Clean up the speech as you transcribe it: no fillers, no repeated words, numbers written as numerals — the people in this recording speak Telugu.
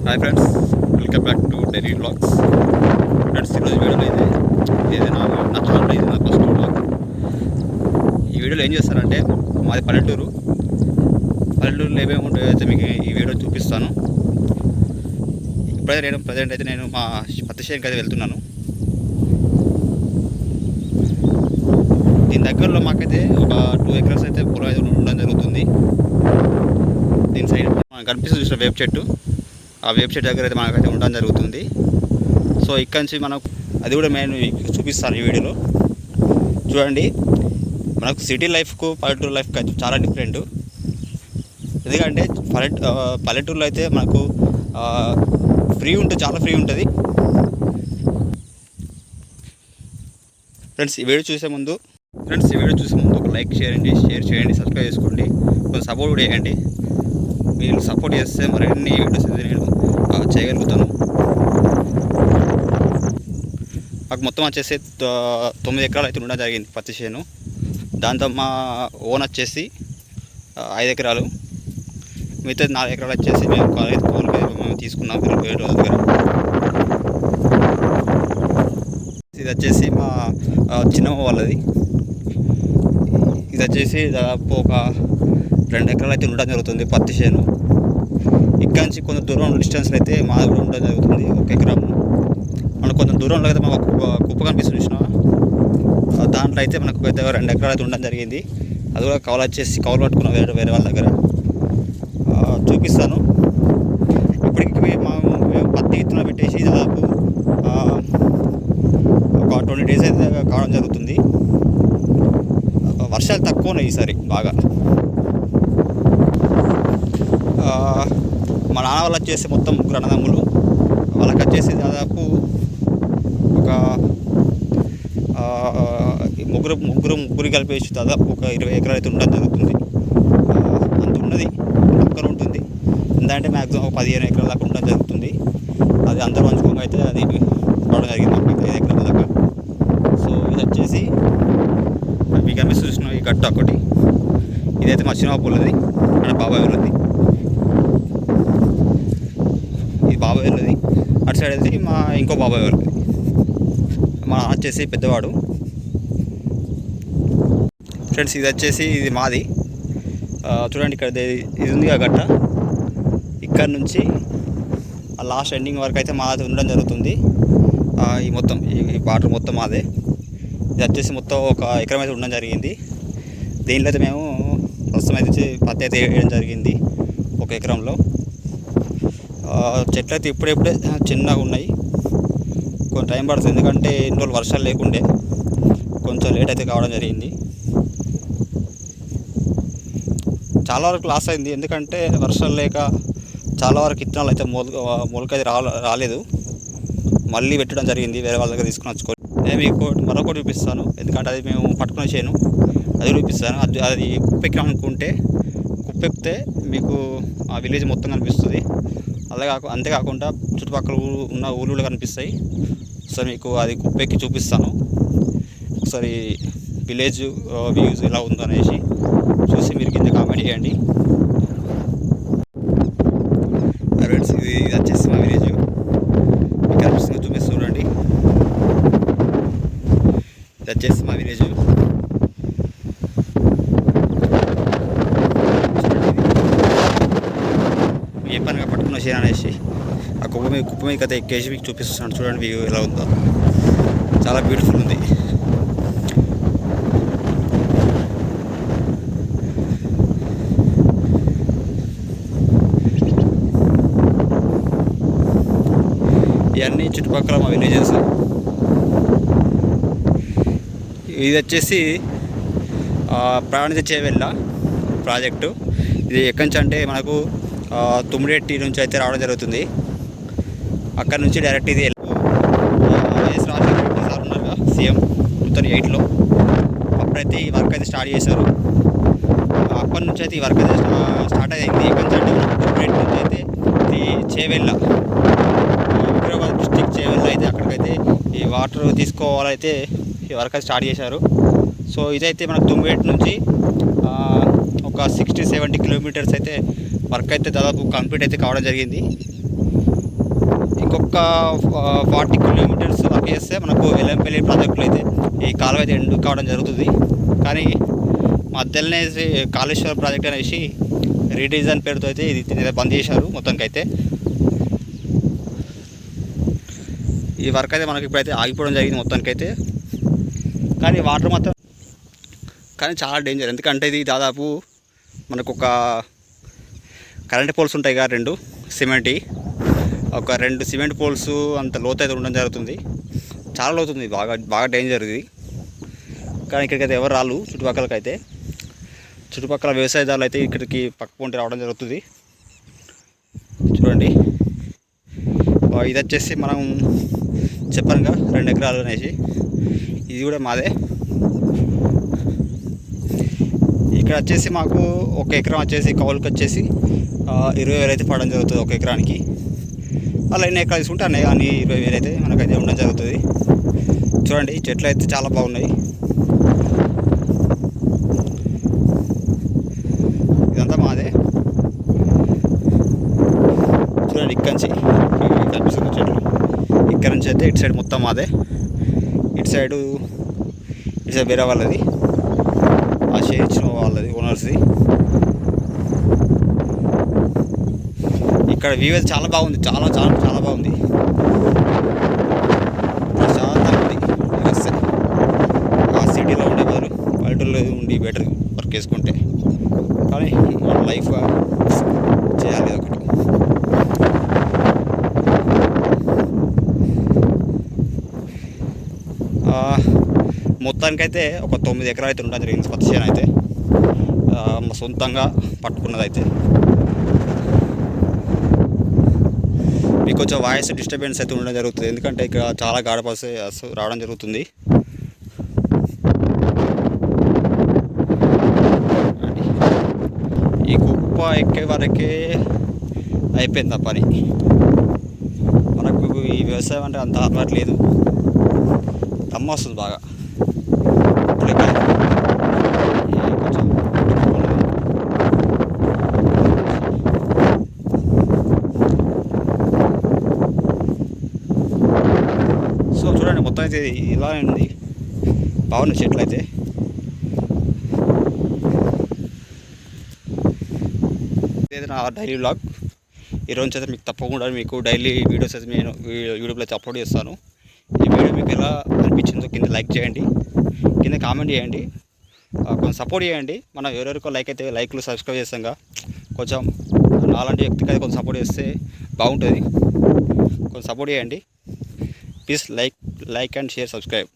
Hi friends, welcome back to daily vlogs. Friends, ఈరోజు వీడియోలో అయితే ఏదైనా నా ఛానల్ ఇది నా ఫస్ట్ వ్లాగ్. ఈ వీడియోలో ఏం చేస్తారంటే మాది పల్లెటూరులో ఏమేమి ఉంటాయో అయితే మీకు ఈ వీడియో చూపిస్తాను. ఇప్పుడైతే ప్రజెంట్ అయితే నేను మా పత్తి చేనుకి అయితే వెళ్తున్నాను. దీని దగ్గరలో మాకైతే ఒక 2 acres అయితే పొలం అయితే ఉండడం జరుగుతుంది. దీని సైడ్ మనకు కనిపిస్తుంది చూసిన వేప చెట్టు, ఆ వేప చెట్టు దగ్గర అయితే మనకైతే ఉండడం జరుగుతుంది. సో ఇక్కడ నుంచి మనకు అది కూడా నేను చూపిస్తాను ఈ వీడియోలో. చూడండి, మనకు సిటీ లైఫ్కు పల్లెటూరు లైఫ్కి అయితే చాలా డిఫరెంట్. ఎందుకంటే పల్లెటూరులో అయితే మనకు ఫ్రీ ఉంటుంది, చాలా ఫ్రీ ఉంటుంది. ఫ్రెండ్స్, ఈ వీడియో చూసే ముందు ఒక లైక్ షేర్ చేయండి, సబ్స్క్రైబ్ చేసుకోండి, కొంచెం సపోర్ట్ కూడా చేయండి. మీరు సపోర్ట్ చేస్తే మరిన్ని వీడియోస్ అయితే నేను చేయగలుగుతాను. మాకు మొత్తం వచ్చేసి 9 ఎకరాలు అయితే ఉండడం జరిగింది పత్తి చేను. దాంతో మా ఓన్ వచ్చేసి 5 ఎకరాలు, మిగతా 4 ఎకరాలు వచ్చేసి మేము మేము తీసుకున్నాం వేరే వాళ్ళ దగ్గర. ఇది వచ్చేసి మా చిన్నమ్మ వాళ్ళది. ఇది వచ్చేసి దాదాపు ఒక 2 ఎకరాలు అయితే ఉండడం జరుగుతుంది పత్తి చేను. ఇక్కడ నుంచి కొంత దూరం డిస్టెన్స్లో అయితే మాది కూడా ఉండడం జరుగుతుంది 1 ఎకరం. మనకు కొంత దూరంలో అయితే మాకు కుప్ప కనిపిస్తుంది చూసిన, దాంట్లో అయితే మనకు అయితే 2 ఎకరాలు అయితే ఉండడం జరిగింది. అది కూడా కౌలు పట్టుకున్నాం వేరే వాళ్ళ దగ్గర. చూపిస్తాను. ఇప్పటికి మేము పత్తి విత్తనాలు పెట్టేసి దాదాపు ఒక 20 days అయితే కావడం జరుగుతుంది. వర్షాలు తక్కువ ఉన్నాయి ఈసారి బాగా. మా నాన్న వాళ్ళు వచ్చేసి మొత్తం 3 అన్నదమ్ములు. వాళ్ళకి వచ్చేసి దాదాపు ఒక ముగ్గురు కలిపేసి దాదాపు ఒక 20 ఎకరాలు అయితే ఉండడం జరుగుతుంది. అంత ఉన్నది, ఒక్కరు ఉంటుంది. ఎందుకంటే మ్యాక్సిమం ఒక 15 ఎకరాల దాకా ఉండడం జరుగుతుంది. అది అందరూ పంచుకోగా అయితే అది రావడం జరిగింది మాకు 5 ఎకరాల దాకా. సో ఇది వచ్చేసి మీకు కనిపిస్తూ చూసిన ఈ గట్ట ఒకటి, ఇదైతే మా చిన్న పొలది, అక్కడ బాబాయ్ వాళ్ళది. ఇది బాబాయ్ వాళ్ళది. అటు సైడ్ అయితే మా ఇంకో బాబాయ్ వాళ్ళది. మా నాన్న వచ్చేసి పెద్దవాడు. ఫ్రెండ్స్, ఇది మాది. చూడండి, ఇక్కడ ఇది ఉంది గట్ట. ఇక్కడ నుంచి ఆ లాస్ట్ ఎండింగ్ వరకు అయితే మాది ఉండడం జరుగుతుంది. ఈ మొత్తం ఈ వాటర్ మొత్తం మాదే. ఇది వచ్చేసి మొత్తం 1 ఎకరం అయితే ఉండడం జరిగింది. దీనిలో అయితే మేము ప్రస్తుతం అయితే పత్తి అయితే వేయడం జరిగింది 1 ఎకరంలో. చెట్లు అయితే ఇప్పుడే చిన్నగా ఉన్నాయి, కొంచెం టైం పడుతుంది. ఎందుకంటే ఇన్ని రోజులు వర్షాలు లేకుండే కొంచెం లేట్ అయితే కావడం జరిగింది. చాలా వరకు లాస్ అయింది, ఎందుకంటే వర్షాలు లేక చాలా వరకు విత్తనాలు అయితే మొలకైతే రాలేదు. మళ్ళీ పెట్టడం జరిగింది, వేరే వాళ్ళ దగ్గర తీసుకుని వచ్చుకోవాలి. నేను మీకు మరొకటి చూపిస్తాను, ఎందుకంటే అది మేము పట్టుకునే చేయను, అది చూపిస్తాను. అది కుప్పెక్కి అనుకుంటే కుప్పెక్కితే మీకు ఆ విలేజ్ మొత్తం కనిపిస్తుంది. అంతేకాకుండా చుట్టుపక్కల ఉన్న ఊళ్ళు కనిపిస్తాయి. ఒకసారి మీకు అది కుప్పెక్కి చూపిస్తాను. ఒకసారి విలేజ్ వ్యూస్ ఎలా ఉందో అనేసి చూసి మీరు కింద కామెంట్ చేయండి. ఫ్రెండ్స్, ఇది వచ్చేసి మా విలేజ్ మీకు కనిపిస్తుంది, చూపిస్తూ చూడండి. ఇది వచ్చేసి మా విలేజ్. ఏ పనిగా పట్టుకున్న చేయను అనేసి ఆ కుప్ప మీద అయితే ఎక్కేసి మీకు చూపిస్తున్నాను. చూడండి వ్యూ ఎలా ఉందో, చాలా బ్యూటిఫుల్ ఉంది. ఇవన్నీ చుట్టుపక్కల మా విలేజెస్. ఇది వచ్చేసి ప్రాణిత చేవెళ్ళ ప్రాజెక్టు. ఇది ఎక్కడి నుంచి అంటే మనకు తుమ్మిడెట్టి నుంచి అయితే రావడం జరుగుతుంది. అక్కడ నుంచి డైరెక్ట్ ఇది వైఎస్ రాజశేఖర రెడ్డి సార్ ఉన్నారుగా సీఎం 2008లో, అప్పుడైతే ఈ వర్క్ అయితే స్టార్ట్ చేశారు. అప్పటి నుంచి అయితే ఈ వర్క్ అయితే స్టార్ట్ అయింది. ఎక్కడి నుంచి అంటే తుమ్మిడెట్టి నుంచి అయితే ఇది చేవెళ్ళ, వికారాబాద్ డిస్టిక్ చేవెళ్ళ అయితే అక్కడికైతే ఈ వాటర్ తీసుకోవాలైతే ఈ వర్క్ అయితే స్టార్ట్ చేశారు. సో ఇదైతే మనకు తుమ్మిడెట్టి నుంచి ఒక 60-70 కిలోమీటర్స్ అయితే వర్క్ అయితే దాదాపు కంప్లీట్ అయితే కావడం జరిగింది. ఇంకొక 40 కిలోమీటర్స్ వర్క్ చేస్తే మనకు ఎల్లంపల్లి ప్రాజెక్టులో అయితే ఈ కాలువ అయితే ఎండు కావడం జరుగుతుంది. కానీ మధ్యలోనే కాళేశ్వరం ప్రాజెక్ట్ అనేసి రీడిజైన్ పేరుతో అయితే ఇది బంద్ చేశారు మొత్తానికైతే. ఈ వర్క్ అయితే మనకి ఇప్పుడైతే ఆగిపోవడం జరిగింది మొత్తానికైతే. కానీ వాటర్ మాత్రం కానీ చాలా డేంజర్, ఎందుకంటే ఇది దాదాపు మనకు ఒక కరెంట్ పోల్స్ ఉంటాయి కదా 2 సిమెంట్, ఒక 2 సిమెంట్ పోల్స్ అంత లోతు అయితే ఉండడం జరుగుతుంది. చాలా లోతుంది, బాగా బాగా డేంజర్ ఇది. కానీ ఇక్కడికైతే ఎవరు రాళ్ళు చుట్టుపక్కలకైతే. చుట్టుపక్కల వ్యవసాయదారులు అయితే ఇక్కడికి పక్క పొంటి రావడం జరుగుతుంది. చూడండి, ఇది వచ్చేసి మనం చెప్పానుగా 2 ఎకరాలు అనేసి, ఇది కూడా మాదే. ఇక్కడ వచ్చేసి మాకు 1 ఎకరం వచ్చేసి కౌలుకి వచ్చేసి 20,000 అయితే పడడం జరుగుతుంది 1 ఎకరానికి. అలా ఎన్ని ఎకరాలు తీసుకుంటే అన్ని 20,000 అయితే మనకైతే ఉండడం జరుగుతుంది. చూడండి, చెట్లు అయితే చాలా బాగున్నాయి. ఇదంతా మాదే. చూడండి, ఇక్కడి నుంచి కనిపిస్తుంది చెట్లు. ఇక్కడ నుంచి అయితే ఇటు సైడ్ మొత్తం మాదే. ఇటు సైడ్ వేరే వాళ్ళది, ఆ షేర్ ఇచ్చిన వాళ్ళది, ఓనర్స్ది. ఇక్కడ వ్యూ అయితే చాలా బాగుంది, చాలా చాలా చాలా బాగుంది. ప్రశాంతంగా ఉంది. ఆ సిటీలో ఉండే బదులు పల్లెటూరులో ఉండి బెటర్ వర్క్ చేసుకుంటే. కానీ మన లైఫ్ చేయాలి ఒకటి. మొత్తానికైతే ఒక 9 ఎకరాలు అయితే ఉండడం జరిగింది పత్తి చేను అయితే, సొంతంగా పట్టుకున్నది అయితే. మీకు కొంచెం వాయిస్ డిస్టర్బెన్స్ అయితే ఉండడం జరుగుతుంది, ఎందుకంటే ఇక్కడ చాలా గాడి బస్సు రావడం జరుగుతుంది. ఈ కుప్ప ఎక్కే వరకే అయిపోయింది ఆ పని. మనకు ఈ వ్యవసాయం అంటే అంత అలవాటు లేదు, దమ్మ వస్తుంది బాగా. సో చూడండి, మొత్తం అయితే ఇలా ఉంది, బాగున్నాయి చెట్లు అయితే. ఇది నా డైలీ వ్లాగ్. ఈరోజు అయితే మీకు తప్పకుండా మీకు డైలీ వీడియోస్ అయితే నేను యూట్యూబ్లో అయితే అప్లోడ్ చేస్తాను. ఈ వీడియో మీకు ఎలా అనిపించిందో కింద లైక్ చేయండి, కింద కామెంట్ చేయండి, కొంచెం సపోర్ట్ చేయండి. మనం ఎవరెవరికో లైక్ అయితే లైక్లు సబ్స్క్రైబ్ చేస్తాంగా, కొంచెం నాలాంటి వ్యక్తికి అయితే కొంచెం సపోర్ట్ చేస్తే బాగుంటుంది. కొంచెం సపోర్ట్ చేయండి please. Like and share, subscribe.